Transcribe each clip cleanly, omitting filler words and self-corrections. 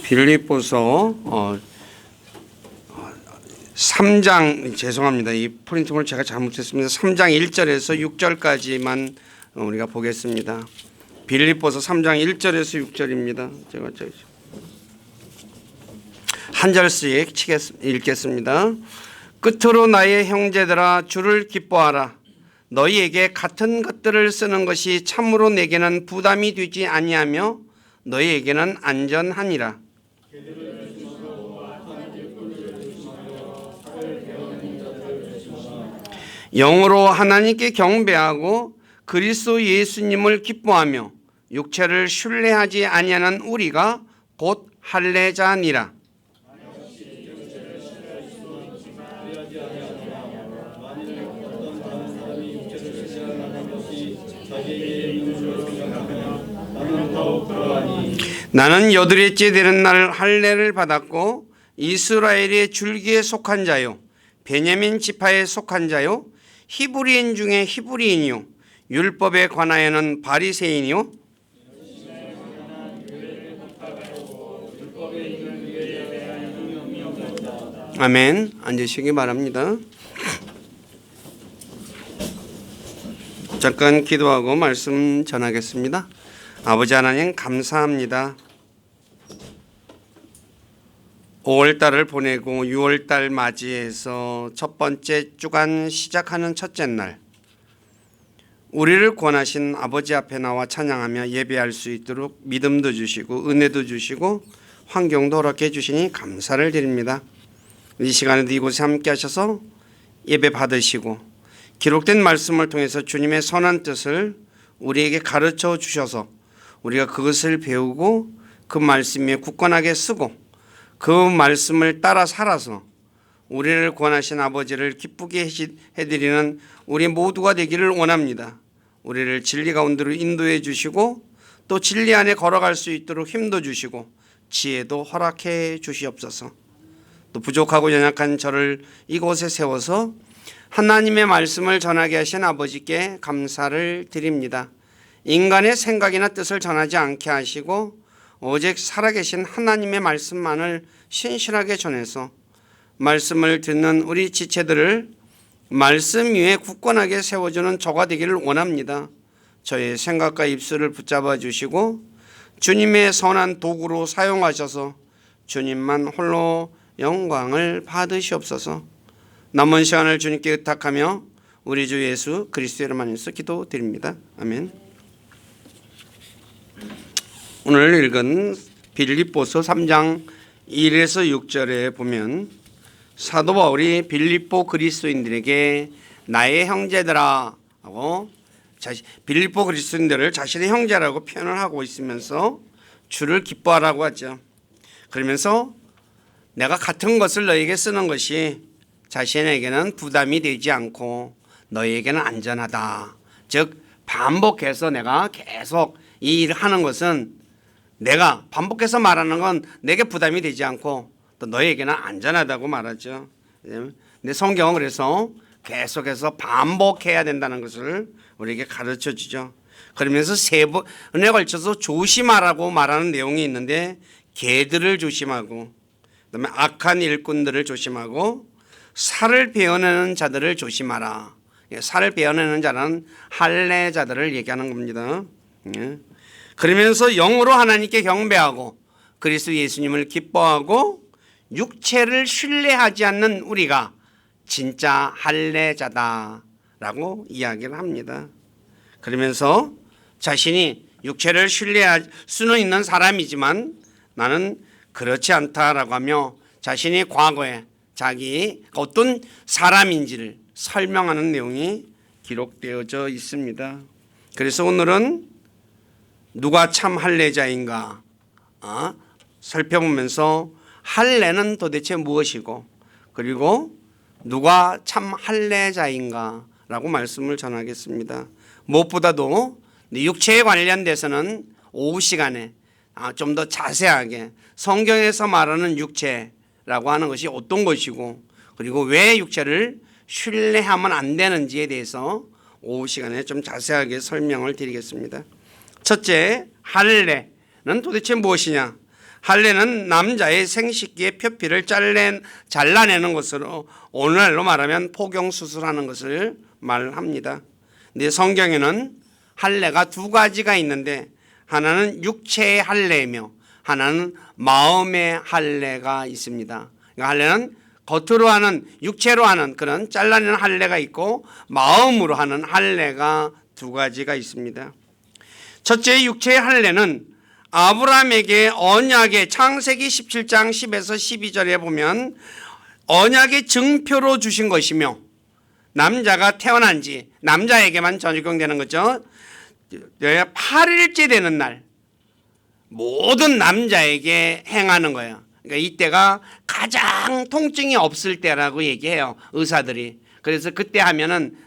빌립보서 3장 죄송합니다. 이 프린트물 제가 잘못했습니다. 3장 1절에서 6절까지만 우리가 보겠습니다. 빌립보서 3장 1절에서 6절입니다. 제가 한 절씩 읽겠습니다. 끝으로 나의 형제들아 주를 기뻐하라. 너희에게 같은 것들을 쓰는 것이 참으로 내게는 부담이 되지 아니하며 너희에게는 안전하니라. 영으로 하나님께 경배하고 그리스도 예수님을 기뻐하며 육체를 슐레하지 아니하는 우리가 곧 할례자니라. 나는 여드레째 되는 날 할례를 받았고 이스라엘의 줄기에 속한 자요 베냐민 지파에 속한 자요 히브리인 중에 히브리인이요 율법에 관하여는 바리새인이요 아멘. 앉으시기 바랍니다. 잠깐 기도하고 말씀 전하겠습니다. 아버지 하나님 감사합니다. 5월달을 보내고 6월달 맞이해서 첫 번째 주간 시작하는 첫째 날 우리를 권하신 아버지 앞에 나와 찬양하며 예배할 수 있도록 믿음도 주시고 은혜도 주시고 환경도 허락해 주시니 감사를 드립니다. 이 시간에도 이곳에 함께 하셔서 예배 받으시고 기록된 말씀을 통해서 주님의 선한 뜻을 우리에게 가르쳐 주셔서 우리가 그것을 배우고 그 말씀 위에 굳건하게 쓰고 그 말씀을 따라 살아서 우리를 권하신 아버지를 기쁘게 해드리는 우리 모두가 되기를 원합니다. 우리를 진리 가운데로 인도해 주시고 또 진리 안에 걸어갈 수 있도록 힘도 주시고 지혜도 허락해 주시옵소서. 또 부족하고 연약한 저를 이곳에 세워서 하나님의 말씀을 전하게 하신 아버지께 감사를 드립니다. 인간의 생각이나 뜻을 전하지 않게 하시고 오직 살아계신 하나님의 말씀만을 신실하게 전해서 말씀을 듣는 우리 지체들을 말씀 위에 굳건하게 세워주는 저가 되기를 원합니다. 저의 생각과 입술을 붙잡아 주시고 주님의 선한 도구로 사용하셔서 주님만 홀로 영광을 받으시옵소서. 남은 시간을 주님께 의탁하며 우리 주 예수 그리스도의 이름 안에서 기도드립니다. 아멘. 오늘 읽은 빌립보서 3장 1에서 6절에 보면 사도 바울이 빌립보 그리스도인들에게 나의 형제들아 하고 빌립보 그리스도인들을 자신의 형제라고 표현을 하고 있으면서 주를 기뻐하라고 하죠. 그러면서 내가 같은 것을 너에게 쓰는 것이 자신에게는 부담이 되지 않고 너희에게는 안전하다. 즉 반복해서 내가 계속 이 일을 하는 것은 내가 반복해서 말하는 건 내게 부담이 되지 않고 또 너희에게는 안전하다고 말하죠. 근데 성경은 그래서 계속해서 반복해야 된다는 것을 우리에게 가르쳐 주죠. 그러면서 세 번에 걸쳐서 조심하라고 말하는 내용이 있는데 개들을 조심하고 그다음에 악한 일꾼들을 조심하고 살을 베어내는 자들을 조심하라. 살을 베어내는 자는 할례자들을 얘기하는 겁니다. 그러면서 영으로 하나님께 경배하고 그리스도 예수님을 기뻐하고 육체를 신뢰하지 않는 우리가 진짜 할례자다라고 이야기를 합니다. 그러면서 자신이 육체를 신뢰할 수는 있는 사람이지만 나는 그렇지 않다라고 하며 자신이 과거에 자기 어떤 사람인지를 설명하는 내용이 기록되어져 있습니다. 그래서 오늘은 누가 참 할례자인가 살펴보면서 할례는 도대체 무엇이고 그리고 누가 참 할례자인가 라고 말씀을 전하겠습니다. 무엇보다도 육체에 관련돼서는 오후 시간에 좀 더 자세하게 성경에서 말하는 육체라고 하는 것이 어떤 것이고 그리고 왜 육체를 신뢰하면 안 되는지에 대해서 오후 시간에 좀 자세하게 설명을 드리겠습니다. 첫째, 할례는 도대체 무엇이냐? 할례는 남자의 생식기의 표피를 잘라내는 것으로 오늘날로 말하면 포경수술하는 것을 말합니다. 근데 성경에는 할례가 두 가지가 있는데 하나는 육체의 할례이며 하나는 마음의 할례가 있습니다. 그러니까 할례는 겉으로 하는 육체로 하는 그런 잘라내는 할례가 있고 마음으로 하는 할례가 두 가지가 있습니다. 첫째 육체의 할례는 아브라함에게 언약의 창세기 17장 10에서 12절에 보면 언약의 증표로 주신 것이며 남자가 태어난 지 남자에게만 적용되는 거죠. 8일째 되는 날 모든 남자에게 행하는 거예요. 그러니까 이때가 가장 통증이 없을 때라고 얘기해요, 의사들이. 그래서 그때 하면은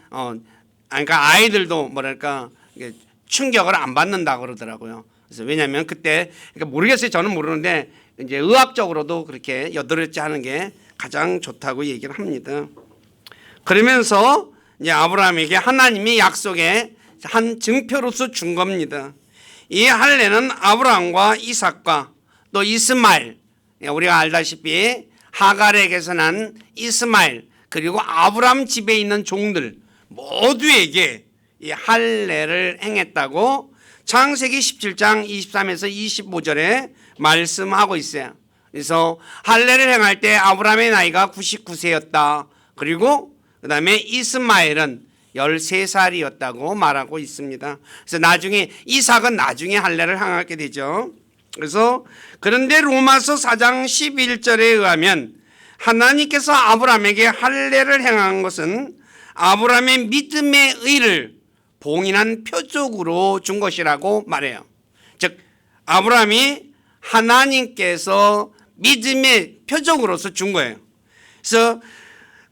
그러니까 아이들도 뭐랄까 충격을 안 받는다고 그러더라고요. 그래서 왜냐하면 그때 그러니까 모르겠어요. 저는 모르는데 이제 의학적으로도 그렇게 8일째 하는 게 가장 좋다고 얘기를 합니다. 그러면서 이제 아브라함에게 하나님이 약속의 한 증표로서 준 겁니다. 이 할례는 아브라함과 이삭과 또 이스마엘, 우리가 알다시피 하갈에게서 난 이스마엘 그리고 아브라함 집에 있는 종들 모두에게 이 할례를 행했다고 창세기 17장 23에서 25절에 말씀하고 있어요. 그래서 할례를 행할 때 아브라함의 나이가 99세였다. 그리고 그 다음에 이스마엘은 13살이었다고 말하고 있습니다. 그래서 나중에 이삭은 나중에 할례를 행하게 되죠. 그래서 그런데 로마서 4장 11절에 의하면 하나님께서 아브라함에게 할례를 행한 것은 아브라함의 믿음의 의를 봉인한 표적으로 준 것이라고 말해요. 즉 아브라함이 하나님께서 믿음의 표적으로서 준 거예요.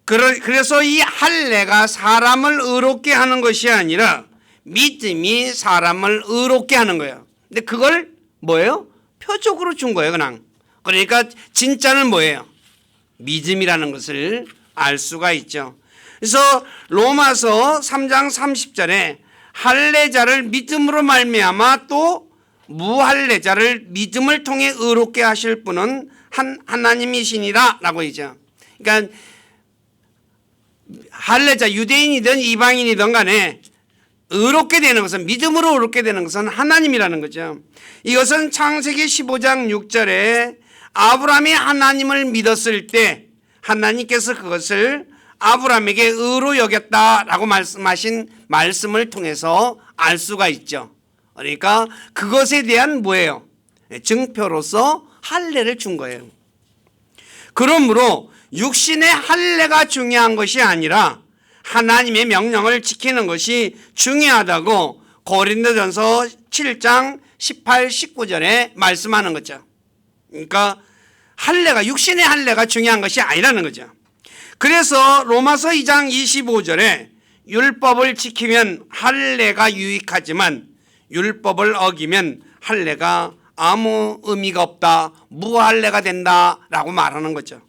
그래서 이 할례가 사람을 의롭게 하는 것이 아니라 믿음이 사람을 의롭게 하는 거예요. 근데 그걸 뭐예요? 표적으로 준 거예요, 그냥. 그러니까 진짜는 뭐예요? 믿음이라는 것을 알 수가 있죠. 그래서 로마서 3장 30절에 할례자를 믿음으로 말미암아 또 무할례자를 믿음을 통해 의롭게 하실 분은 하나님이시니라 라고 있죠. 그러니까 할례자 유대인이든 이방인이든 간에 의롭게 되는 것은 믿음으로 의롭게 되는 것은 하나님이라는 거죠. 이것은 창세기 15장 6절에 아브라함이 하나님을 믿었을 때 하나님께서 그것을 아브라함에게 의로 여겼다라고 말씀하신 말씀을 통해서 알 수가 있죠. 그러니까 그것에 대한 뭐예요? 증표로서 할례를 준 거예요. 그러므로 육신의 할례가 중요한 것이 아니라 하나님의 명령을 지키는 것이 중요하다고 고린도전서 7장 18, 19절에 말씀하는 거죠. 그러니까 할례가 육신의 할례가 중요한 것이 아니라는 거죠. 그래서 로마서 2장 25절에 율법을 지키면 할례가 유익하지만 율법을 어기면 할례가 아무 의미가 없다, 무할례가 된다라고 말하는 거죠.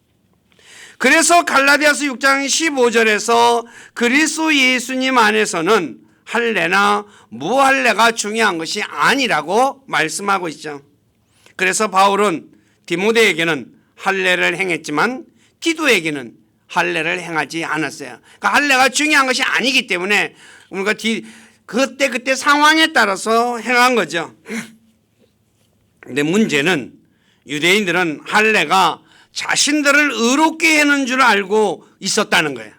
그래서 갈라디아서 6장 15절에서 그리스도 예수님 안에서는 할례나 무할례가 중요한 것이 아니라고 말씀하고 있죠. 그래서 바울은 디모데에게는 할례를 행했지만 디도에게는 할례를 행하지 않았어요. 그러니까 할례가 중요한 것이 아니기 때문에 우리가 그때 상황에 따라서 행한 거죠. 근데 문제는 유대인들은 할례가 자신들을 의롭게 하는 줄 알고 있었다는 거예요.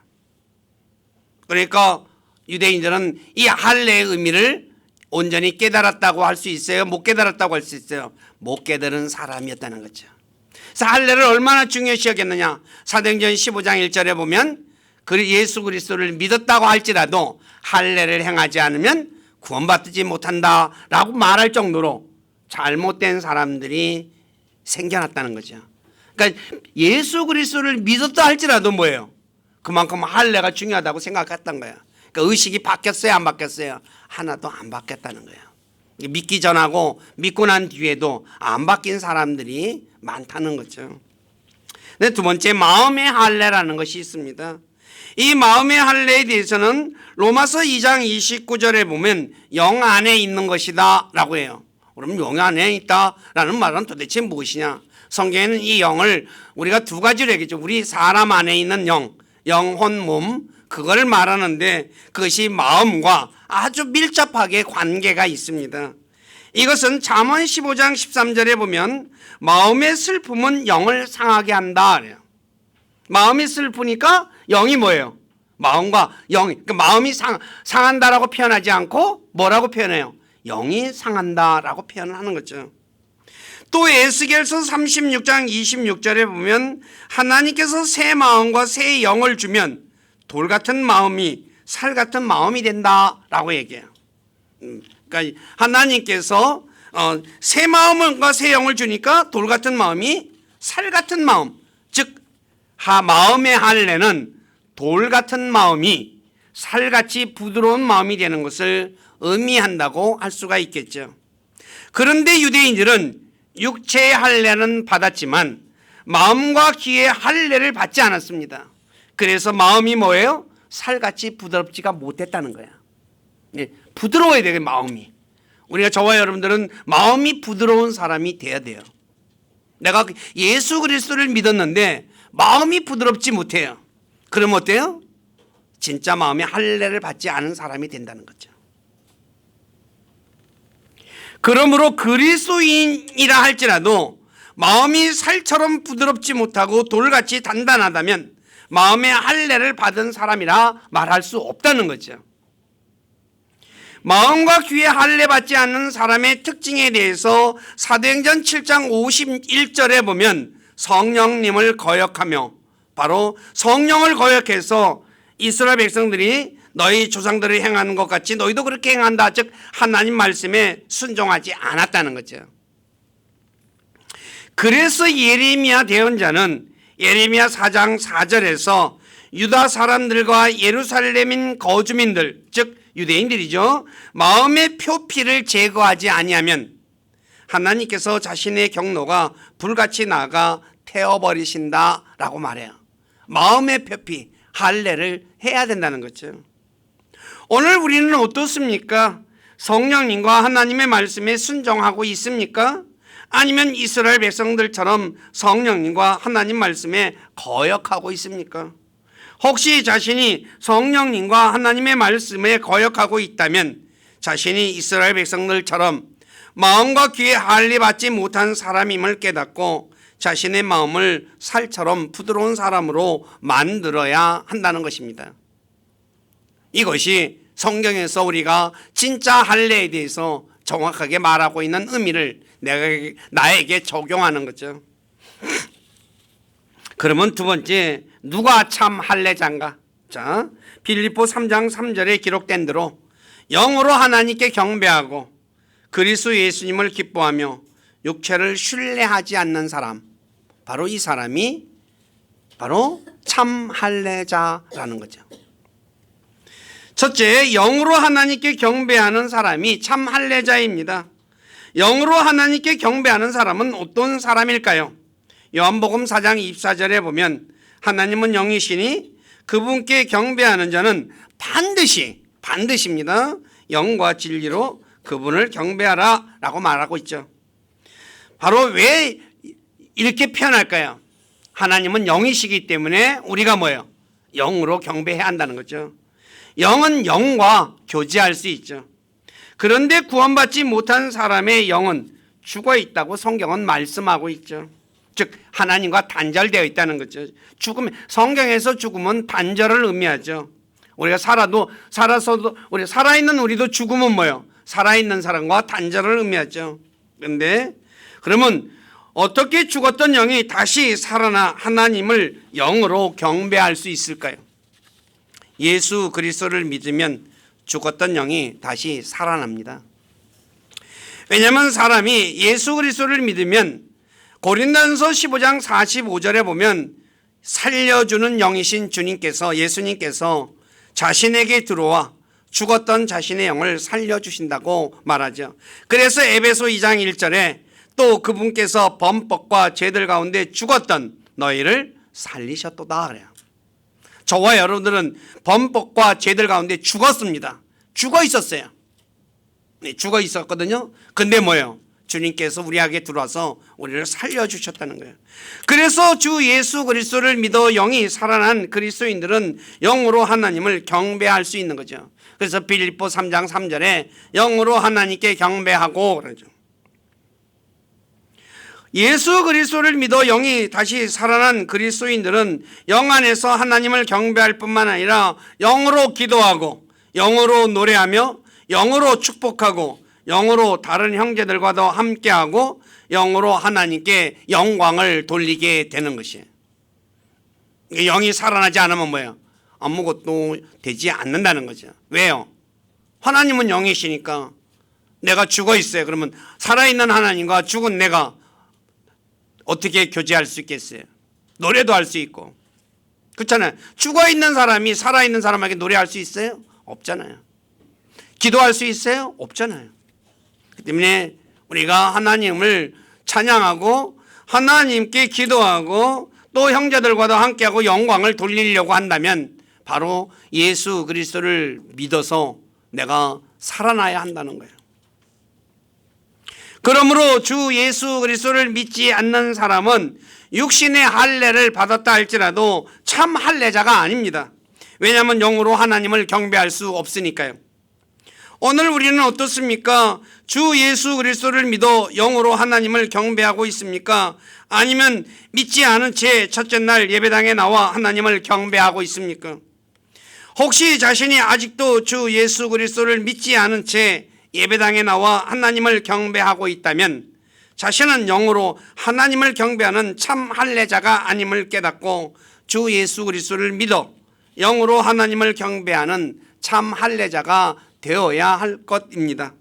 그러니까 유대인들은 이 할례의 의미를 온전히 깨달았다고 할 수 있어요? 못 깨달았다고 할 수 있어요? 못 깨달은 사람이었다는 거죠. 그래서 할례를 얼마나 중요시 여겼느냐. 사도행전 15장 1절에 보면 예수 그리스도를 믿었다고 할지라도 할례를 행하지 않으면 구원받지 못한다라고 말할 정도로 잘못된 사람들이 생겨났다는 거죠. 그러니까 예수 그리스도를 믿었다 할지라도 뭐예요? 그만큼 할례가 중요하다고 생각했던 거예요. 그러니까 의식이 바뀌었어요, 안 바뀌었어요? 하나도 안 바뀌었다는 거예요. 믿기 전하고 믿고 난 뒤에도 안 바뀐 사람들이 많다는 거죠. 네, 두 번째 마음의 할례라는 것이 있습니다. 이 마음의 할례에 대해서는 로마서 2장 29절에 보면 영 안에 있는 것이다 라고 해요. 그럼 영이 안에 있다라는 말은 도대체 무엇이냐? 성경에는 이 영을 우리가 두 가지로 얘기했죠. 우리 사람 안에 있는 영, 영혼, 몸, 그걸 말하는데 그것이 마음과 아주 밀접하게 관계가 있습니다. 이것은 잠언 15장 13절에 보면 마음의 슬픔은 영을 상하게 한다 그래요. 마음이 슬프니까 영이 뭐예요? 마음과 영이, 그러니까 마음이 상한다라고 표현하지 않고 뭐라고 표현해요? 영이 상한다라고 표현을 하는 거죠. 또 에스겔서 36장 26절에 보면 하나님께서 새 마음과 새 영을 주면 돌 같은 마음이 살 같은 마음이 된다라고 얘기해요. 그러니까 하나님께서 새 마음과 새 영을 주니까 돌 같은 마음이 살 같은 마음, 즉 마음의 할례는 돌 같은 마음이 살같이 부드러운 마음이 되는 것을 의미한다고 할 수가 있겠죠. 그런데 유대인들은 육체의 할례는 받았지만 마음과 귀의 할례를 받지 않았습니다. 그래서 마음이 뭐예요? 살같이 부드럽지가 못했다는 거야. 예, 부드러워야 돼요, 마음이. 우리가 저와 여러분들은 마음이 부드러운 사람이 돼야 돼요. 내가 예수 그리스도를 믿었는데 마음이 부드럽지 못해요. 그럼 어때요? 진짜 마음의 할례를 받지 않은 사람이 된다는 거죠. 그러므로 그리스도인이라 할지라도 마음이 살처럼 부드럽지 못하고 돌같이 단단하다면 마음의 할례를 받은 사람이라 말할 수 없다는 거죠. 마음과 귀에 할례 받지 않는 사람의 특징에 대해서 사도행전 7장 51절에 보면 성령님을 거역하며, 바로 성령을 거역해서 이스라엘 백성들이 너희 조상들이 행하는 것 같이 너희도 그렇게 행한다, 즉 하나님 말씀에 순종하지 않았다는 거죠. 그래서 예레미야 대언자는 예레미야 4장 4절에서 유다 사람들과 예루살렘인 거주민들, 즉 유대인들이죠, 마음의 표피를 제거하지 아니하면 하나님께서 자신의 경로가 불같이 나가 태워버리신다라고 말해요. 마음의 표피, 할례를 해야 된다는 거죠. 오늘 우리는 어떻습니까? 성령님과 하나님의 말씀에 순종하고 있습니까? 아니면 이스라엘 백성들처럼 성령님과 하나님 말씀에 거역하고 있습니까? 혹시 자신이 성령님과 하나님의 말씀에 거역하고 있다면 자신이 이스라엘 백성들처럼 마음과 귀에 할례 받지 못한 사람임을 깨닫고 자신의 마음을 살처럼 부드러운 사람으로 만들어야 한다는 것입니다. 이것이 성경에서 우리가 진짜 할례에 대해서 정확하게 말하고 있는 의미를 나에게 적용하는 거죠. 그러면 두 번째, 누가 참 할례자인가? 자, 빌립보 3장 3절에 기록된 대로 영으로 하나님께 경배하고 그리스도 예수님을 기뻐하며 육체를 신뢰하지 않는 사람, 바로 이 사람이 바로 참 할례자라는 거죠. 첫째, 영으로 하나님께 경배하는 사람이 참 할례자입니다. 영으로 하나님께 경배하는 사람은 어떤 사람일까요? 요한복음 4장 24절에 보면 하나님은 영이시니 그분께 경배하는 자는 반드시입니다, 영과 진리로 그분을 경배하라 라고 말하고 있죠. 바로 왜 이렇게 표현할까요? 하나님은 영이시기 때문에 우리가 뭐예요? 영으로 경배해야 한다는 거죠. 영은 영과 교제할 수 있죠. 그런데 구원받지 못한 사람의 영은 죽어 있다고 성경은 말씀하고 있죠. 즉 하나님과 단절되어 있다는 거죠. 죽음, 성경에서 죽음은 단절을 의미하죠. 우리가 살아서도 우리 살아있는 우리도 죽음은 뭐예요? 살아있는 사람과 단절을 의미하죠. 그런데 그러면 어떻게 죽었던 영이 다시 살아나 하나님을 영으로 경배할 수 있을까요? 예수 그리스도를 믿으면 죽었던 영이 다시 살아납니다. 왜냐하면 사람이 예수 그리스도를 믿으면 고린도전서 15장 45절에 보면 살려주는 영이신 주님께서, 예수님께서 자신에게 들어와 죽었던 자신의 영을 살려주신다고 말하죠. 그래서 에베소 2장 1절에 또 그분께서 범법과 죄들 가운데 죽었던 너희를 살리셨도다 그래요. 저와 여러분들은 범법과 죄들 가운데 죽었습니다. 죽어 있었어요. 죽어 있었거든요. 근데 뭐예요? 주님께서 우리에게 들어와서 우리를 살려주셨다는 거예요. 그래서 주 예수 그리스도를 믿어 영이 살아난 그리스도인들은 영으로 하나님을 경배할 수 있는 거죠. 그래서 빌립보 3장 3절에 영으로 하나님께 경배하고 그러죠. 예수 그리스도를 믿어 영이 다시 살아난 그리스도인들은 영 안에서 하나님을 경배할 뿐만 아니라 영으로 기도하고 영으로 노래하며 영으로 축복하고 영으로 다른 형제들과도 함께하고 영으로 하나님께 영광을 돌리게 되는 것이에요. 영이 살아나지 않으면 뭐예요? 아무것도 되지 않는다는 거죠. 왜요? 하나님은 영이시니까 내가 죽어 있어요. 그러면 살아있는 하나님과 죽은 내가 어떻게 교제할 수 있겠어요? 노래도 할 수 있고. 그렇잖아요. 죽어 있는 사람이 살아있는 사람에게 노래할 수 있어요? 없잖아요. 기도할 수 있어요? 없잖아요. 그렇기 때문에 우리가 하나님을 찬양하고 하나님께 기도하고 또 형제들과도 함께하고 영광을 돌리려고 한다면 바로 예수 그리스도를 믿어서 내가 살아나야 한다는 거예요. 그러므로 주 예수 그리스도를 믿지 않는 사람은 육신의 할례를 받았다 할지라도 참 할례자가 아닙니다. 왜냐하면 영으로 하나님을 경배할 수 없으니까요. 오늘 우리는 어떻습니까? 주 예수 그리스도를 믿어 영으로 하나님을 경배하고 있습니까? 아니면 믿지 않은 채 첫째 날 예배당에 나와 하나님을 경배하고 있습니까? 혹시 자신이 아직도 주 예수 그리스도를 믿지 않은 채 예배당에 나와 하나님을 경배하고 있다면 자신은 영으로 하나님을 경배하는 참 할례자가 아님을 깨닫고 주 예수 그리스도를 믿어 영으로 하나님을 경배하는 참 할례자가 되어야 할 것입니다.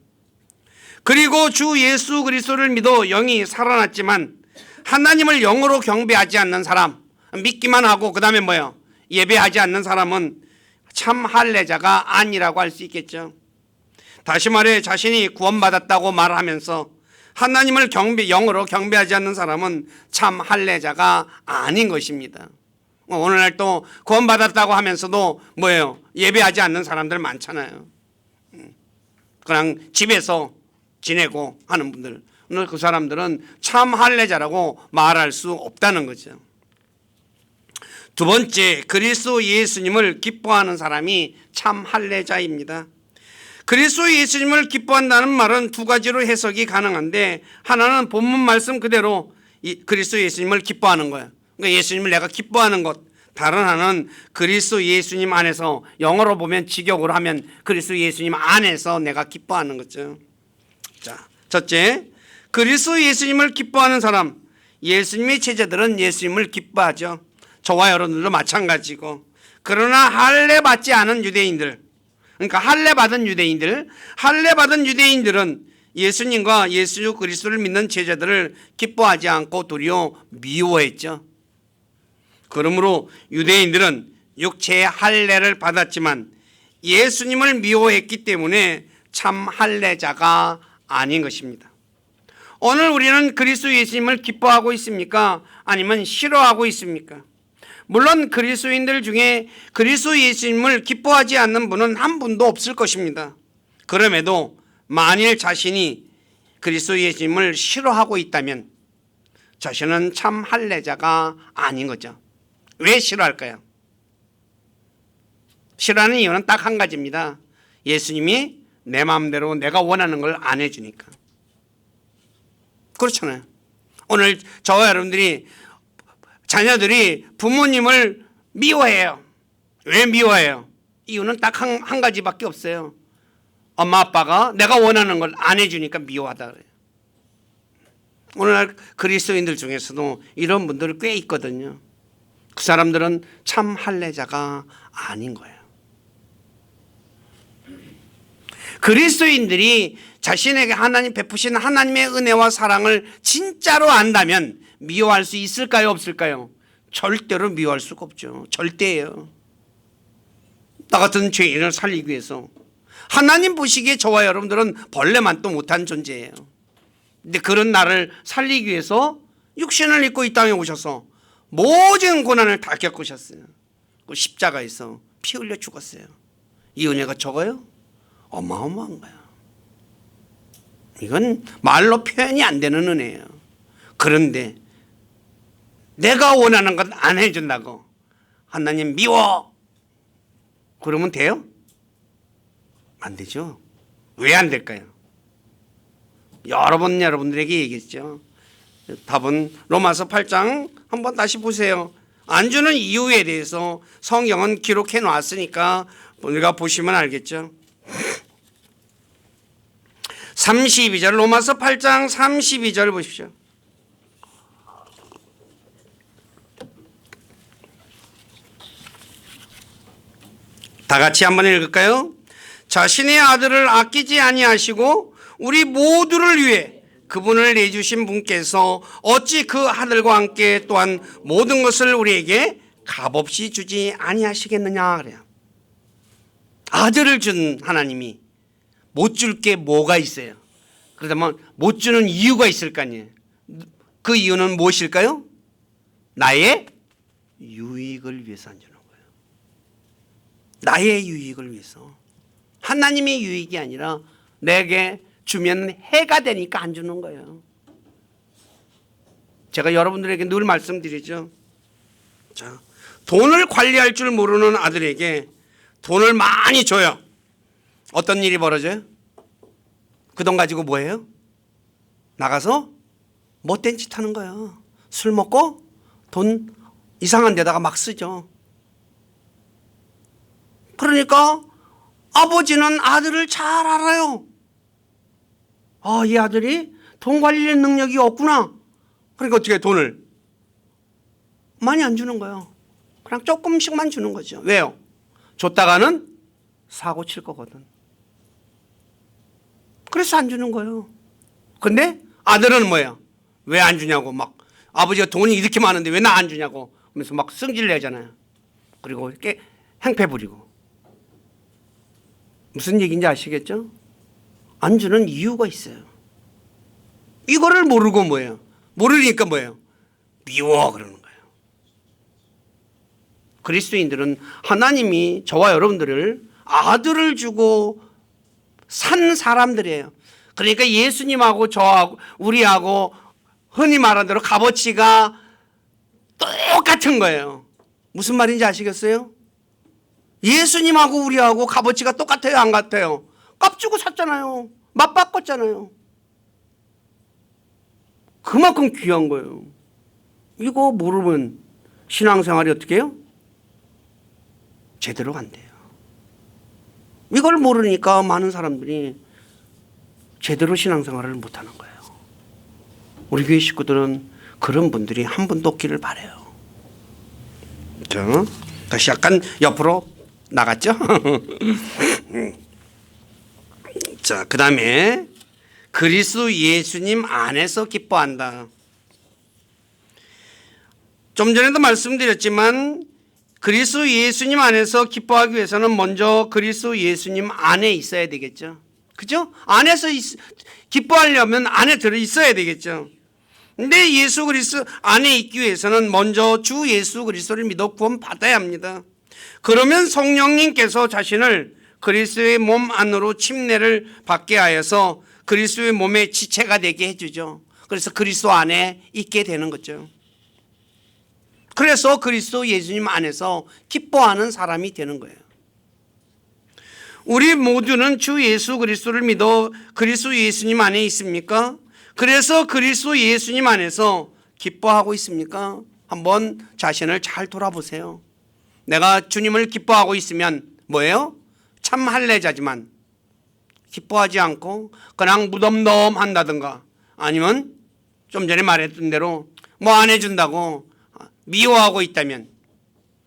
그리고 주 예수 그리스도를 믿어 영이 살아났지만 하나님을 영으로 경배하지 않는 사람, 믿기만 하고 그 다음에 뭐예요? 예배하지 않는 사람은 참 할례자가 아니라고 할 수 있겠죠. 다시 말해 자신이 구원받았다고 말하면서 하나님을 영으로 경배하지 않는 사람은 참 할례자가 아닌 것입니다. 오늘날 또 구원받았다고 하면서도 뭐예요? 예배하지 않는 사람들 많잖아요. 그냥 집에서 지내고 하는 분들, 오늘 그 사람들은 참 할례자라고 말할 수 없다는 거죠. 두 번째, 그리스도 예수님을 기뻐하는 사람이 참 할례자입니다. 그리스도 예수님을 기뻐한다는 말은 두 가지로 해석이 가능한데, 하나는 본문 말씀 그대로 그리스도 예수님을 기뻐하는 거예요. 그러니까 예수님을 내가 기뻐하는 것. 다른 하나는 그리스도 예수님 안에서, 영어로 보면 직역으로 하면 그리스도 예수님 안에서 내가 기뻐하는 거죠. 자, 첫째, 그리스도 예수님을 기뻐하는 사람. 예수님의 제자들은 예수님을 기뻐하죠. 저와 여러분들도 마찬가지고. 그러나 할례 받지 않은 유대인들, 그러니까 할례 받은 유대인들은 예수님과 예수 그리스도를 믿는 제자들을 기뻐하지 않고 도리어 미워했죠. 그러므로 유대인들은 육체의 할례를 받았지만 예수님을 미워했기 때문에 참 할례자가 아닌 것입니다. 오늘 우리는 그리스도 예수님을 기뻐하고 있습니까? 아니면 싫어하고 있습니까? 물론 그리스도인들 중에 그리스도 예수님을 기뻐하지 않는 분은 한 분도 없을 것입니다. 그럼에도 만일 자신이 그리스도 예수님을 싫어하고 있다면 자신은 참 할례자가 아닌 거죠. 왜 싫어할까요? 싫어하는 이유는 딱 한 가지입니다. 예수님이 내 마음대로 내가 원하는 걸 안 해주니까. 그렇잖아요. 오늘 저와 여러분들이, 자녀들이 부모님을 미워해요. 왜 미워해요? 이유는 딱 한 가지밖에 없어요. 엄마 아빠가 내가 원하는 걸 안 해주니까 미워하다 그래요. 오늘날 그리스도인들 중에서도 이런 분들 꽤 있거든요. 그 사람들은 참 할례자가 아닌 거예요. 그리스도인들이 자신에게 하나님 베푸신 하나님의 은혜와 사랑을 진짜로 안다면 미워할 수 있을까요? 없을까요? 절대로 미워할 수가 없죠. 절대예요. 나 같은 죄인을 살리기 위해서 하나님 보시기에 저와 여러분들은 벌레만도 못한 존재예요. 근데 그런 나를 살리기 위해서 육신을 입고 이 땅에 오셔서 모든 고난을 다 겪으셨어요. 그 십자가에서 피 흘려 죽었어요. 이 은혜가 적어요? 어마어마한 거야. 이건 말로 표현이 안 되는 은혜예요. 그런데 내가 원하는 것 안 해준다고 하나님 미워 그러면 돼요? 안 되죠. 왜 안 될까요? 여러 번 여러분들에게 얘기했죠. 답은 로마서 8장 한번 다시 보세요. 안 주는 이유에 대해서 성경은 기록해 놨으니까 우리가 보시면 알겠죠. 32절 로마서 8장 32절 보십시오. 다 같이 한번 읽을까요? 자신의 아들을 아끼지 아니하시고 우리 모두를 위해 그분을 내주신 분께서 어찌 그 아들과 함께 또한 모든 것을 우리에게 값없이 주지 아니하시겠느냐 그래요. 아들을 준 하나님이 못 줄 게 뭐가 있어요? 그렇다면 못 주는 이유가 있을 거 아니에요. 그 이유는 무엇일까요? 나의 유익을 위해서 안 주는 거예요. 나의 유익을 위해서. 하나님의 유익이 아니라 내게 주면 해가 되니까 안 주는 거예요. 제가 여러분들에게 늘 말씀드리죠. 자, 돈을 관리할 줄 모르는 아들에게 돈을 많이 줘요. 어떤 일이 벌어져요? 그 돈 가지고 뭐 해요? 나가서 못된 짓 하는 거예요. 술 먹고 돈 이상한 데다가 막 쓰죠. 그러니까 아버지는 아들을 잘 알아요. 이 아들이 돈 관리 능력이 없구나. 그러니까 어떻게 돈을 많이 안 주는 거예요. 그냥 조금씩만 주는 거죠. 왜요? 줬다가는 사고 칠 거거든. 그래서 안 주는 거예요. 근데 아들은 뭐예요? 왜 안 주냐고 막 아버지가 돈이 이렇게 많은데 왜 나 안 주냐고 그러면서 막 승질 내잖아요. 그리고 이렇게 행패 부리고. 무슨 얘기인지 아시겠죠? 안 주는 이유가 있어요. 이거를 모르고 뭐예요? 모르니까 뭐예요? 미워 그러는 거예요. 그리스도인들은 하나님이 저와 여러분들을 아들을 주고 산 사람들이에요. 그러니까 예수님하고 저하고 우리하고 흔히 말하는 대로 값어치가 똑같은 거예요. 무슨 말인지 아시겠어요? 예수님하고 우리하고 값어치가 똑같아요, 안 같아요? 값 주고 샀잖아요. 맞바꿨잖아요. 그만큼 귀한 거예요. 이거 모르면 신앙생활이 어떻게 해요? 제대로 안 돼요. 이걸 모르니까 많은 사람들이 제대로 신앙생활을 못하는 거예요. 우리 교회 식구들은 그런 분들이 한 분도 없기를 바라요. 자, 다시 약간 옆으로 나갔죠? 자, 그 다음에 그리스도 예수님 안에서 기뻐한다. 좀 전에도 말씀드렸지만 그리스도 예수님 안에서 기뻐하기 위해서는 먼저 그리스도 예수님 안에 있어야 되겠죠. 그죠? 안에서 기뻐하려면 안에 들어 있어야 되겠죠. 근데 예수 그리스도 안에 있기 위해서는 먼저 주 예수 그리스도를 믿어 구원 받아야 합니다. 그러면 성령님께서 자신을 그리스도의 몸 안으로 침례를 받게 하여서 그리스도의 몸의 지체가 되게 해주죠. 그래서 그리스도 안에 있게 되는 거죠. 그래서 그리스도 예수님 안에서 기뻐하는 사람이 되는 거예요. 우리 모두는 주 예수 그리스도를 믿어 그리스도 예수님 안에 있습니까? 그래서 그리스도 예수님 안에서 기뻐하고 있습니까? 한번 자신을 잘 돌아보세요. 내가 주님을 기뻐하고 있으면 뭐예요? 참 할례자지만 기뻐하지 않고 그냥 무덤덤한다든가 아니면 좀 전에 말했던 대로 뭐 안 해준다고 미워하고 있다면,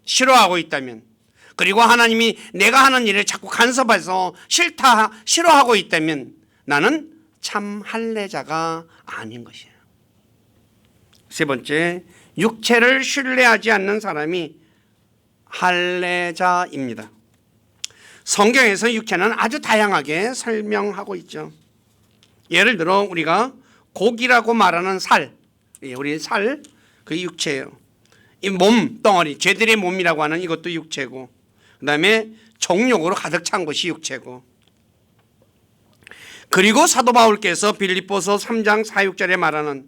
싫어하고 있다면, 그리고 하나님이 내가 하는 일을 자꾸 간섭해서 싫어하고 있다면 나는 참 할례자가 아닌 것이에요. 세 번째, 육체를 신뢰하지 않는 사람이 할례자입니다. 성경에서 육체는 아주 다양하게 설명하고 있죠. 예를 들어 우리가 고기라고 말하는 살, 우리 살, 그게 육체예요. 이 몸 덩어리, 죄들의 몸이라고 하는 이것도 육체고, 그 다음에 정욕으로 가득 찬 것이 육체고, 그리고 사도 바울께서 빌립보서 3장 4, 6절에 말하는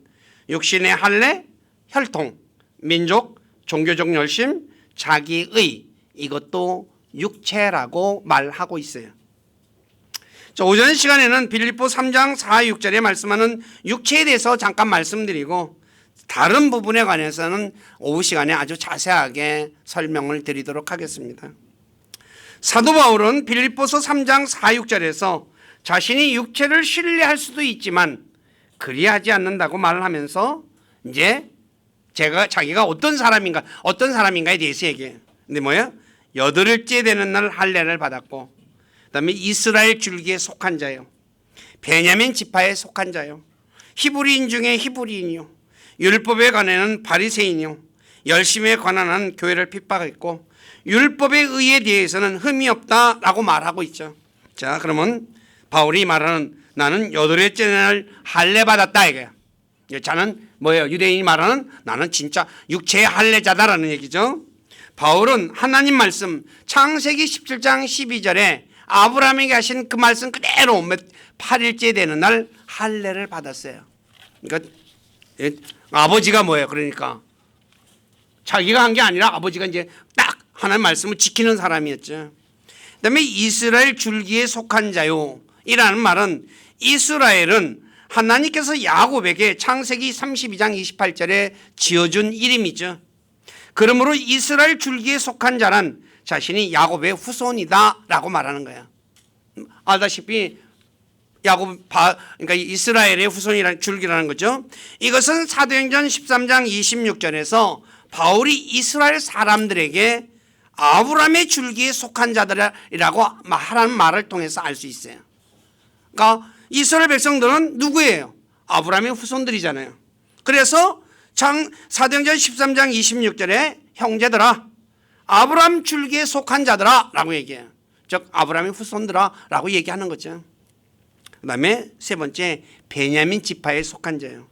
육신의 할례, 혈통, 민족, 종교적 열심, 자기의, 이것도 육체라고 말하고 있어요. 자, 오전 시간에는 빌립보 3장 4, 6절에 말씀하는 육체에 대해서 잠깐 말씀드리고 다른 부분에 관해서는 오후 시간에 아주 자세하게 설명을 드리도록 하겠습니다. 사도 바울은 빌립보서 3장 4, 6절에서 자신이 육체를 신뢰할 수도 있지만 그리하지 않는다고 말을 하면서 이제 자기가 어떤 사람인가에 대해서 얘기해요. 근데 뭐야? 여덟째 되는 날 할례를 받았고, 그다음에 이스라엘 줄기에 속한 자요, 베냐민 지파에 속한 자요, 히브리인 중에 히브리인이요, 율법에 관한은 바리새인이요, 열심에 관한은 교회를 핍박했고 율법의 의에 대해서는 흠이 없다라고 말하고 있죠. 자, 그러면 바울이 말하는 나는 여덟째 날 할례 받았다 이거야. 자는 뭐예요? 유대인이 말하는 나는 진짜 육체의 할례자다라는 얘기죠. 바울은 하나님 말씀 창세기 17장 12절에 아브라함에게 하신 그 말씀 그대로 8일째 되는 날 할례를 받았어요. 그러니까 아버지가 뭐예요? 그러니까 자기가 한 게 아니라 아버지가 이제 딱 하나님 말씀을 지키는 사람이었죠. 그다음에 이스라엘 줄기에 속한 자요 이라는 말은 이스라엘은 하나님께서 야곱에게 창세기 32장 28절에 지어준 이름이죠. 그러므로 이스라엘 줄기에 속한 자란 자신이 야곱의 후손이다 라고 말하는 거야. 알다시피 그러니까 이스라엘의 후손이라는 줄기라는 거죠. 이것은 사도행전 13장 26절에서 바울이 이스라엘 사람들에게 아브라함의 줄기에 속한 자들이라고 하라는 말을 통해서 알 수 있어요. 그러니까 이스라엘 백성들은 누구예요? 아브라함의 후손들이잖아요. 그래서 사도행전 13장 26절에 형제들아 아브라함 줄기에 속한 자들아 라고 얘기해요. 즉 아브라함의 후손들아 라고 얘기하는 거죠. 그 다음에 세 번째 베냐민 지파에 속한 자예요.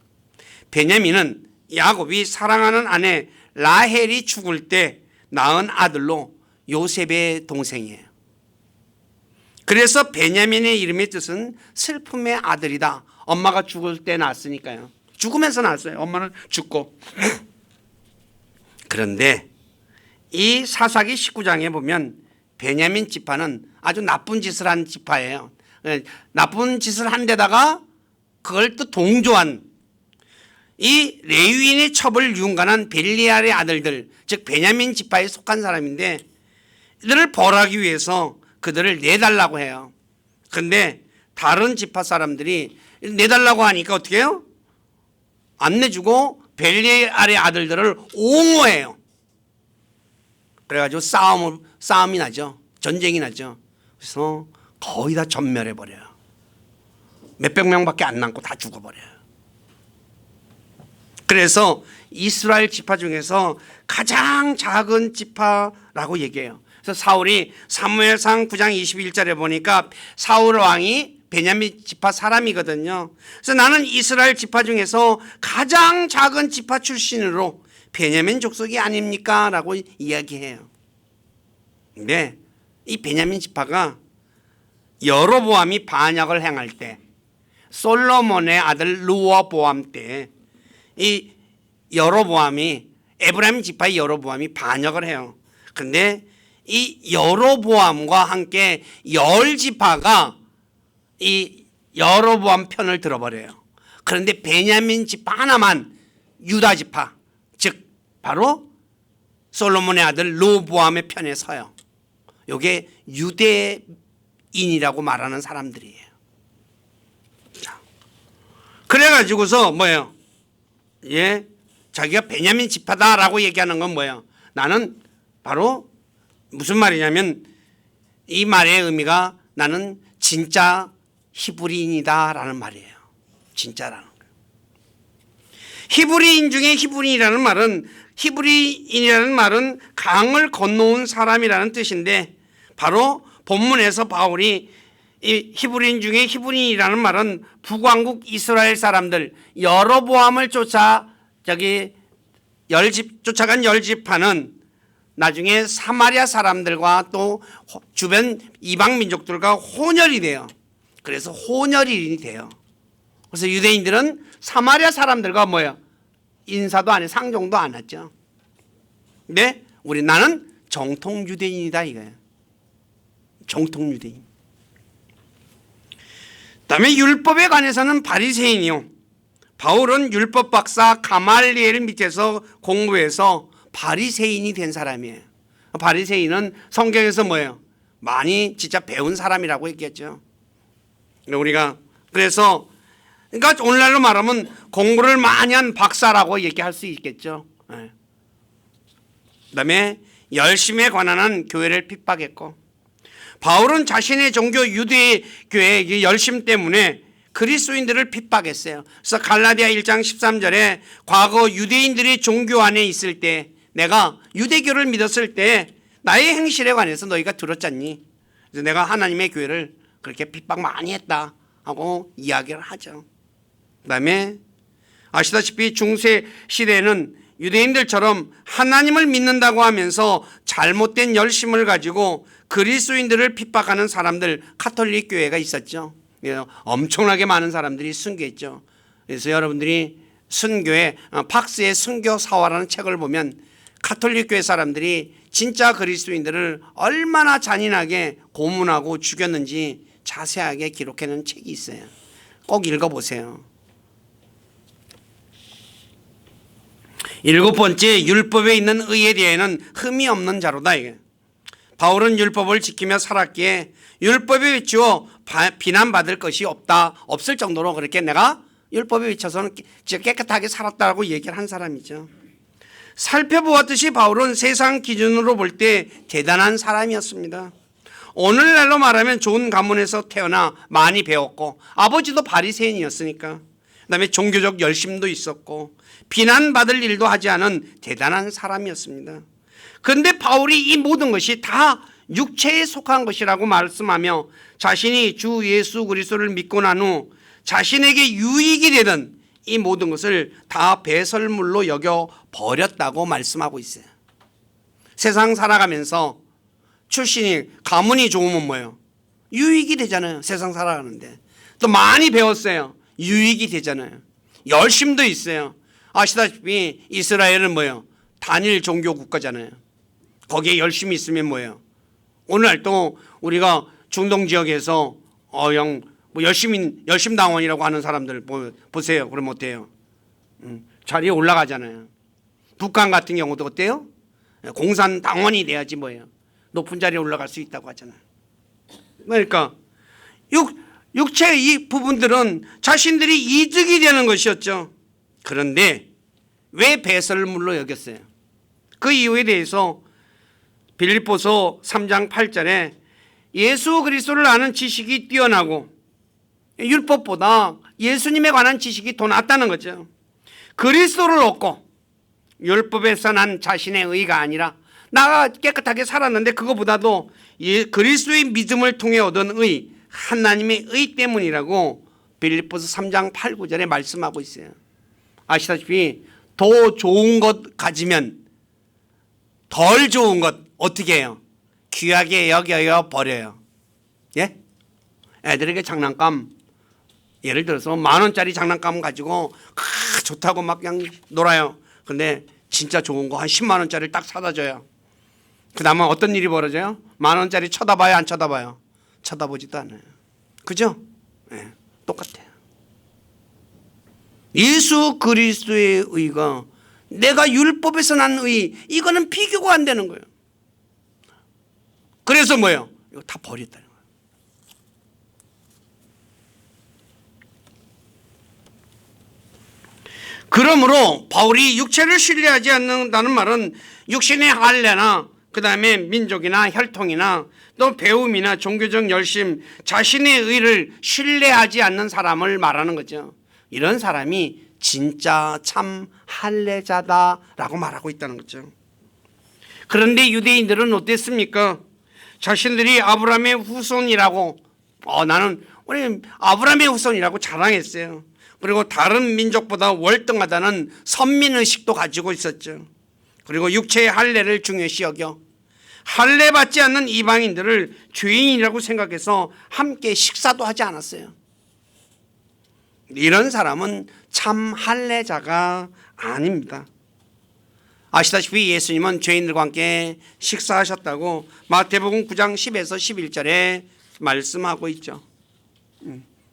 베냐민은 야곱이 사랑하는 아내 라헬이 죽을 때 낳은 아들로 요셉의 동생이에요. 그래서 베냐민의 이름의 뜻은 슬픔의 아들이다. 엄마가 죽을 때 낳았으니까요. 죽으면서 낳았어요. 엄마는 죽고. 그런데 이 사사기 19장에 보면 베냐민 지파는 아주 나쁜 짓을 한 지파예요. 나쁜 짓을 한 데다가 그걸 또 동조한 이 레위인의 첩을 윤관한 벨리알의 아들들, 즉 베냐민 지파에 속한 사람인데 이들을 벌하기 위해서 그들을 내달라고 해요. 그런데 다른 지파 사람들이 내달라고 하니까 어떻게 해요? 안 내주고 벨리알의 아들들을 옹호해요. 그래가지고 싸움이 나죠. 전쟁이 나죠. 그래서 거의 다 전멸해버려요. 몇백 명밖에 안 남고 다 죽어버려요. 그래서 이스라엘 지파 중에서 가장 작은 지파라고 얘기해요. 그래서 사울이 사무엘상 9장 21절에 보니까 사울 왕이 베냐민 지파 사람이거든요. 그래서 나는 이스라엘 지파 중에서 가장 작은 지파 출신으로 베냐민 족속이 아닙니까? 라고 이야기해요. 근데 이 베냐민 지파가 여로보암이 반역을 행할 때 솔로몬의 아들 르호보암 때 이 여로보암이 에브라임 지파의 여로보암이 반역을 해요. 그런데 이 여로보암과 함께 열 지파가 이 여로보암 편을 들어버려요. 그런데 베냐민 지파 하나만 유다 지파, 즉 바로 솔로몬의 아들 르호보암의 편에 서요. 이게 유대인이라고 말하는 사람들이에요. 자, 그래가지고서 뭐예요? 자기가 베냐민 지파다라고 얘기하는 건 뭐예요? 나는 바로 무슨 말이냐면 이 말의 의미가 나는 진짜 히브리인이다라는 말이에요. 진짜라는 거예요. 히브리인 중에 히브리인이라는 말은 강을 건너온 사람이라는 뜻인데 바로 본문에서 바울이 이 히브리인 중에 히브리인이라는 말은 북왕국 이스라엘 사람들 여로보암을 쫓아간 열 지파는 나중에 사마리아 사람들과 또 주변 이방 민족들과 혼혈이 돼요. 그래서 혼혈인이 돼요. 그래서 유대인들은 사마리아 사람들과 뭐예요? 인사도 안 해, 상종도 안 했죠. 근데 나는 정통 유대인이다 이거예요. 정통 유대인. 그다음에 율법에 관해서는 바리새인이요. 바울은 율법 박사 가말리엘 밑에서 공부해서 바리새인이 된 사람이에요. 바리새인은 성경에서 뭐예요? 많이 진짜 배운 사람이라고 얘기했죠. 우리가 그래서 그러니까 오늘날로 말하면 공부를 많이 한 박사라고 얘기할 수 있겠죠. 그다음에 열심에 관한 한 교회를 핍박했고, 바울은 자신의 종교 유대교회의 열심 때문에 그리스도인들을 핍박했어요. 그래서 갈라디아 1장 13절에 과거 유대인들이 종교 안에 있을 때, 내가 유대교를 믿었을 때 나의 행실에 관해서 너희가 들었잖니. 그래서 내가 하나님의 교회를 그렇게 핍박 많이 했다 하고 이야기를 하죠. 그다음에 아시다시피 중세 시대에는 유대인들처럼 하나님을 믿는다고 하면서 잘못된 열심을 가지고 그리스도인들을 핍박하는 사람들, 카톨릭 교회가 있었죠. 엄청나게 많은 사람들이 순교했죠. 그래서 여러분들이 순교의 팍스의 순교사화라는 책을 보면 카톨릭 교회 사람들이 진짜 그리스도인들을 얼마나 잔인하게 고문하고 죽였는지 자세하게 기록해 놓은 책이 있어요. 꼭 읽어보세요. 7번째, 율법에 있는 의에 대해는 흠이 없는 자로다. 이게 바울은 율법을 지키며 살았기에 율법에 비추어 비난받을 것이 없을 정도로 그렇게 내가 율법에 비춰서는 깨끗하게 살았다고 얘기를 한 사람이죠. 살펴보았듯이 바울은 세상 기준으로 볼 때 대단한 사람이었습니다. 오늘날로 말하면 좋은 가문에서 태어나 많이 배웠고, 아버지도 바리새인이었으니까, 그다음에 종교적 열심도 있었고 비난받을 일도 하지 않은 대단한 사람이었습니다. 그런데 바울이 이 모든 것이 다 육체에 속한 것이라고 말씀하며 자신이 주 예수 그리스도를 믿고 난 후 자신에게 유익이 되던 이 모든 것을 다 배설물로 여겨 버렸다고 말씀하고 있어요. 세상 살아가면서 출신이 가문이 좋으면 뭐예요? 유익이 되잖아요. 세상 살아가는데. 또 많이 배웠어요. 유익이 되잖아요. 열심도 있어요. 아시다시피 이스라엘은 뭐예요? 단일 종교 국가잖아요. 거기에 열심히 있으면 뭐예요? 오늘 또 우리가 중동 지역에서 열심당원이라고 하는 사람들 보세요. 그러면 어때요? 자리에 올라가잖아요. 북한 같은 경우도 어때요? 공산당원이 돼야지 뭐예요? 높은 자리에 올라갈 수 있다고 하잖아요. 그러니까 육체의 이 부분들은 자신들이 이득이 되는 것이었죠. 그런데 왜 배설물로 여겼어요? 그 이유에 대해서 빌립보서 3장 8절에 예수 그리스도를 아는 지식이 뛰어나고 율법보다 예수님에 관한 지식이 더 낫다는 거죠. 그리스도를 얻고 율법에서 난 자신의 의가 아니라 나가 깨끗하게 살았는데 그거보다도 그리스도의 믿음을 통해 얻은 의, 하나님의 의 때문이라고 빌립보서 3장 8, 9절에 말씀하고 있어요. 아시다시피 더 좋은 것 가지면 덜 좋은 것 어떻게 해요? 귀하게 여겨 버려요. 예? 애들에게 장난감, 예를 들어서 10,000원짜리 장난감 가지고 좋다고 막 그냥 놀아요. 근데 진짜 좋은 거 한 10만 원짜리를 딱 사다 줘요. 그 다음에 어떤 일이 벌어져요? 10,000원짜리 쳐다봐요, 안 쳐다봐요? 쳐다보지도 않아요. 그죠? 네, 똑같아요. 예수 그리스도의 의가 내가 율법에서 난 의, 이거는 비교가 안 되는 거예요. 그래서 뭐예요? 이거 다 버렸다는 거예요. 그러므로 바울이 육체를 신뢰하지 않는다는 말은 육신의 할례나 그 다음에 민족이나 혈통이나 또 배움이나 종교적 열심, 자신의 의를 신뢰하지 않는 사람을 말하는 거죠. 이런 사람이 진짜 참 할례자다라고 말하고 있다는 거죠. 그런데 유대인들은 어땠습니까? 자신들이 아브라함의 후손이라고 나는 우리 아브라함의 후손이라고 자랑했어요. 그리고 다른 민족보다 월등하다는 선민의식도 가지고 있었죠. 그리고 육체의 할례를 중요시 여겨 할례받지 않는 이방인들을 죄인이라고 생각해서 함께 식사도 하지 않았어요. 이런 사람은 참 할례자가 아닙니다. 아시다시피 예수님은 죄인들과 함께 식사하셨다고 마태복음 9장 10에서 11절에 말씀하고 있죠.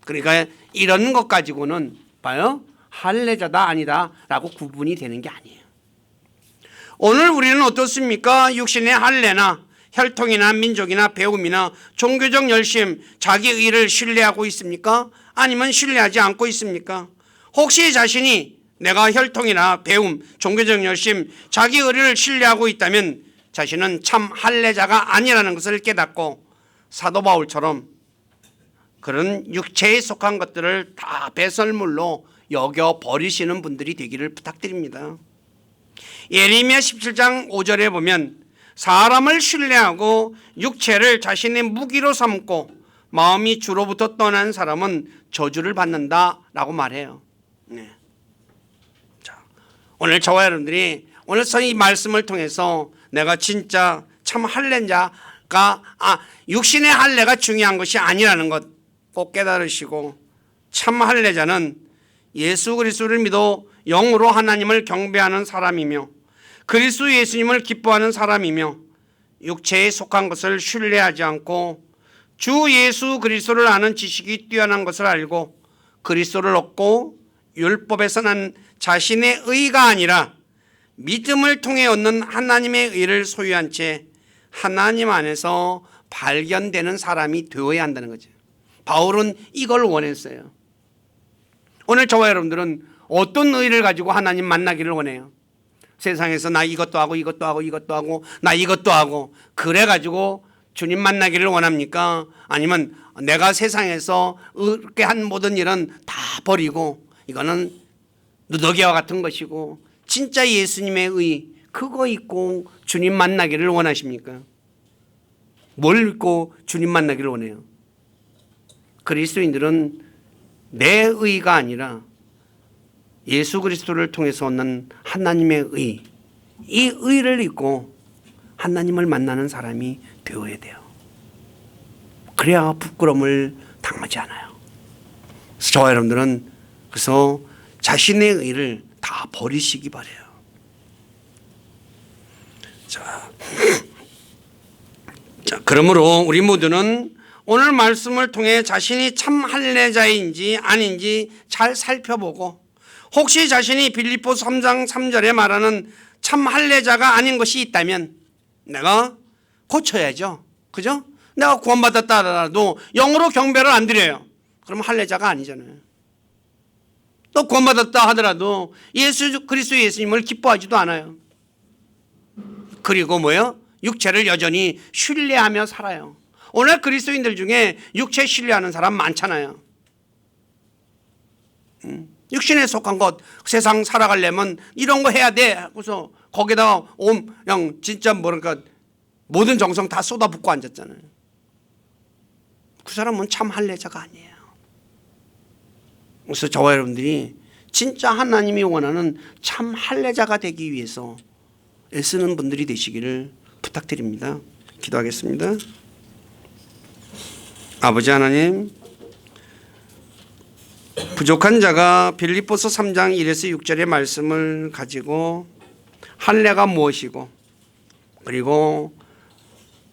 그러니까 이런 것 가지고는 봐요, 할례자다 아니다 라고 구분이 되는 게 아니에요. 오늘 우리는 어떻습니까? 육신의 할례나 혈통이나 민족이나 배움이나 종교적 열심, 자기 의를 신뢰하고 있습니까? 아니면 신뢰하지 않고 있습니까? 혹시 자신이 내가 혈통이나 배움, 종교적 열심, 자기 의를 신뢰하고 있다면 자신은 참 할례자가 아니라는 것을 깨닫고 사도 바울처럼 그런 육체에 속한 것들을 다 배설물로 여겨 버리시는 분들이 되기를 부탁드립니다. 예레미야 17장 5절에 보면 사람을 신뢰하고 육체를 자신의 무기로 삼고 마음이 주로부터 떠난 사람은 저주를 받는다라고 말해요. 네. 자, 오늘 저와 여러분들이 오늘 이 말씀을 통해서 내가 진짜 참 할례자가 육신의 할례가 중요한 것이 아니라는 것 꼭 깨달으시고, 참 할례자는 예수 그리스도를 믿어 영으로 하나님을 경배하는 사람이며 그리스도 예수님을 기뻐하는 사람이며 육체에 속한 것을 신뢰하지 않고 주 예수 그리스도를 아는 지식이 뛰어난 것을 알고 그리스도를 얻고 율법에서 난 자신의 의가 아니라 믿음을 통해 얻는 하나님의 의를 소유한 채 하나님 안에서 발견되는 사람이 되어야 한다는 거죠. 바울은 이걸 원했어요. 오늘 저와 여러분들은 어떤 의를 가지고 하나님 만나기를 원해요? 세상에서 나 이것도 하고 이것도 하고 이것도 하고 나 이것도 하고 그래가지고 주님 만나기를 원합니까? 아니면 내가 세상에서 그렇게 한 모든 일은 다 버리고 이거는 누더기와 같은 것이고 진짜 예수님의 의 그거 있고 주님 만나기를 원하십니까? 뭘 믿고 주님 만나기를 원해요? 그리스도인들은 내 의가 아니라 예수 그리스도를 통해서 얻는 하나님의 의, 이 의를 잊고 하나님을 만나는 사람이 되어야 돼요. 그래야 부끄러움을 당하지 않아요. 그래서 저와 여러분들은 그래서 자신의 의를 다 버리시기 바라요. 자, 그러므로 우리 모두는 오늘 말씀을 통해 자신이 참 할례자인지 아닌지 잘 살펴보고 혹시 자신이 빌립보서 3장 3절에 말하는 참 할례자가 아닌 것이 있다면 내가 고쳐야죠. 그죠? 내가 구원받았다 하더라도 영으로 경배를 안 드려요. 그럼 할례자가 아니잖아요. 또 구원받았다 하더라도 예수 그리스도 예수님을 기뻐하지도 않아요. 그리고 뭐예요? 육체를 여전히 신뢰하며 살아요. 오늘 그리스도인들 중에 육체 신뢰하는 사람 많잖아요. 육신에 속한 것 세상 살아가려면 이런 거 해야 돼 하고서 거기다가 그냥 진짜 뭐랄까 모든 정성 다 쏟아붓고 앉았잖아요. 그 사람은 참 할례자가 아니에요. 그래서 저와 여러분들이 진짜 하나님이 원하는 참 할례자가 되기 위해서 애쓰는 분들이 되시기를 부탁드립니다. 기도하겠습니다. 아버지 하나님, 부족한 자가 빌립보서 3장 1에서 6절의 말씀을 가지고 할례가 무엇이고 그리고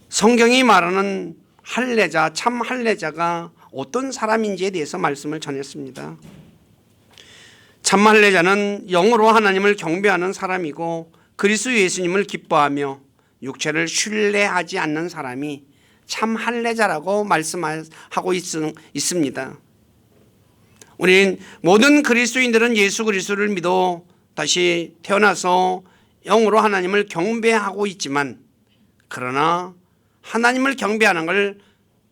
성경이 말하는 할례자, 참 할례자가 어떤 사람인지에 대해서 말씀을 전했습니다. 참 할례자는 영으로 하나님을 경배하는 사람이고 그리스도 예수님을 기뻐하며 육체를 신뢰하지 않는 사람이 참 할례자라고 말씀하고 있습니다. 우린 모든 그리스도인들은 예수 그리스도를 믿어 다시 태어나서 영으로 하나님을 경배하고 있지만 그러나 하나님을 경배하는 걸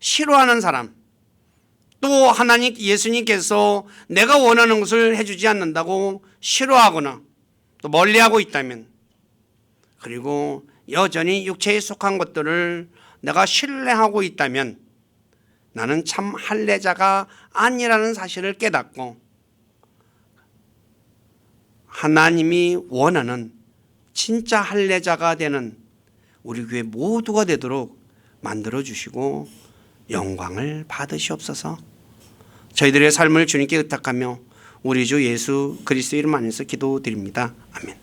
싫어하는 사람, 또 하나님 예수님께서 내가 원하는 것을 해주지 않는다고 싫어하거나 또 멀리하고 있다면, 그리고 여전히 육체에 속한 것들을 내가 신뢰하고 있다면 나는 참 할례자가 아니라는 사실을 깨닫고 하나님이 원하는 진짜 할례자가 되는 우리 교회 모두가 되도록 만들어 주시고 영광을 받으시옵소서. 저희들의 삶을 주님께 의탁하며 우리 주 예수 그리스도 이름 안에서 기도드립니다. 아멘.